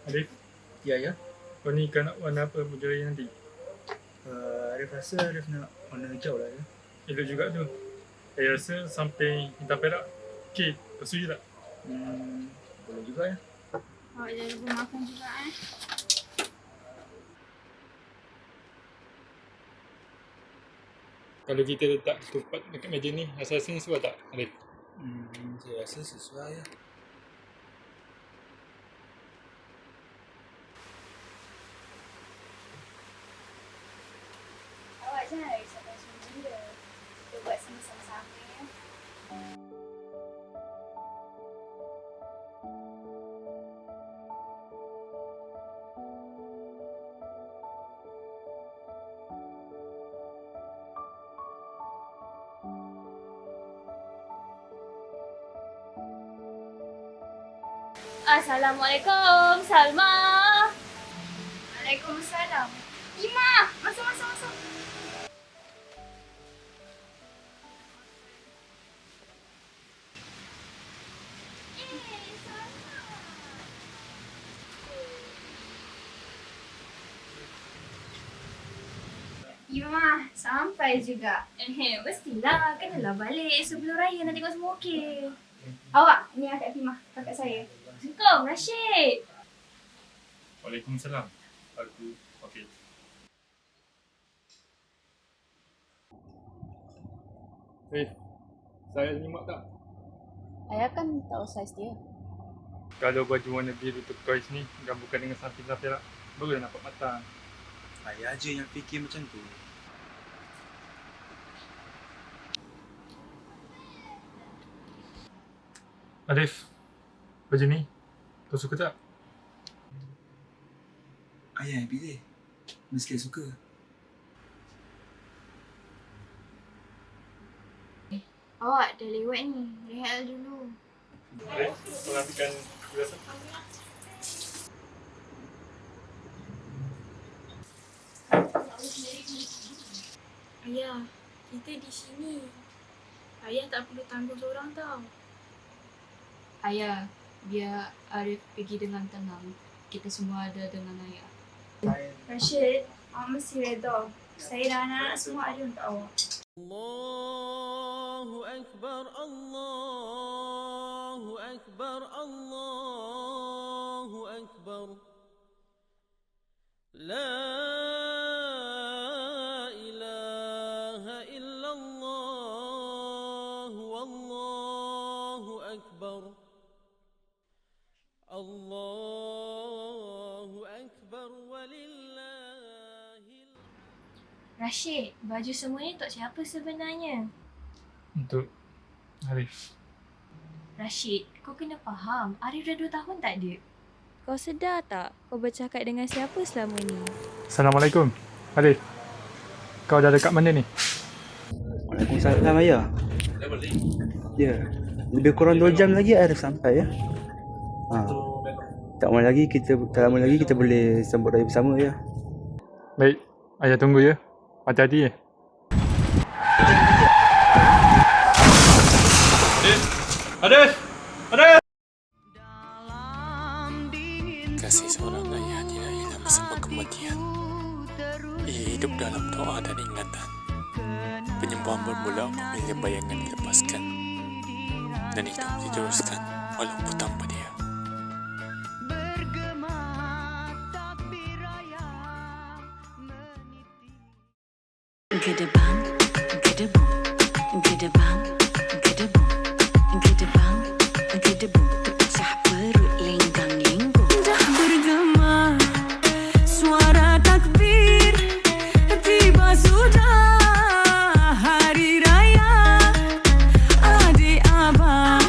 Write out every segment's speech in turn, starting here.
Arif, Ya, ya. kau ni kau nak warna apa baju raya nanti? Arif rasa Arif nak warna hijau lah ya. Elok juga tu. Saya rasa sampai hitam perak. Okey, kau setuju tak? Boleh juga ya. Awak jangan lupa makan juga Kalau kita letak ketupat dekat meja ni, rasa-rasanya sesuai tak, Arif? Saya rasa sesuai ya. Awak jangan risaukan semua benda. Kita buat sama-sama ya. Assalamualaikum, Salma. Waalaikumsalam. Ima, masuk. Ima, sampai juga. Mestilah, kenalah balik sebelum raya nak tengok semua okey. Awak, ni akak Timah, kakak saya. Assalamualaikum, Rashid. Waalaikumsalam. Aku okey. Arif, saya nyimak tak? Ayah kan tahu saiz dia. Kalau baju warna biru turquoise ni gabungkan dengan samping perak, baru nampak matang. Ayah je yang fikir macam tu. Arif, baju ni kau suka tak? Ayah yang pilih. Meski suka. Awak dah lewat ni, rehat dulu. Arif, kau ambilkan gelas. Ayah, kita di sini. Ayah tak perlu tanggung seorang tau. Ayah, biar Arif pergi dengan tenang. Kita semua ada dengan ayah. Rashid, awak mesti redha. Saya dan anak-anak semua ada untuk awak. Allahu Akbar, Allahu Akbar, Allahu Akbar. La ilaha illallah, wallahu akbar. Allahu Akbar walillahil. Rashid, baju semua ni untuk siapa sebenarnya? Untuk Arif. Rashid, kau kena faham. Arif dah 2 tahun tak ada. Kau sedar tak kau bercakap dengan siapa selama ni? Assalamualaikum. Arif, kau dah dekat mana ni? Waalaikumsalam ayah. Ya. Lebih kurang 2 jam lagi Arif sampai ya. Tak lama lagi kita boleh sambut raya bersama ya. Baik, ayah tunggu ya. Hati-hati ya. Arif! Kasih seorang ayah tidak hilang sampai kematian. Ia hidup dalam doa dan ingatan. Penyembuhan bermula apabila bayangan dilepaskan dan hidup diteruskan walaupun tanpa dia. Gedebang, gedebung, gedebang, gedebung, gedebang, gedebung, terpecah perut lenggang-lenggong. Dah bergema suara takbir, tiba sudah hari raya. Adik abang,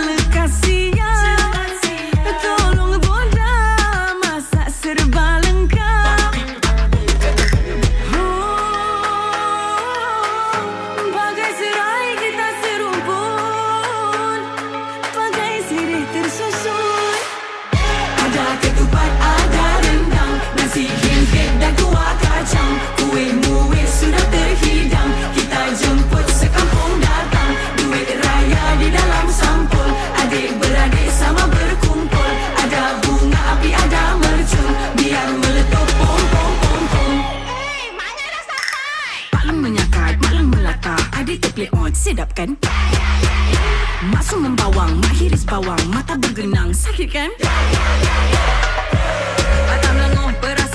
lekas siap, tolong bonda masak serba lengkap. Bagai serai kita serumpun, bagai sirih tersusun. Ada ketupat, ada rendang, nasi hingkit dan kuah kacang. Kuih muih sudah terhidang, kita jemput sekampung datang. Duit raya di dalam sampul, adik beradik sama berkumpul. Ada bunga api, lawang, mak hiris bawang, mata bergenang, sakit kan? Mata melengong, perah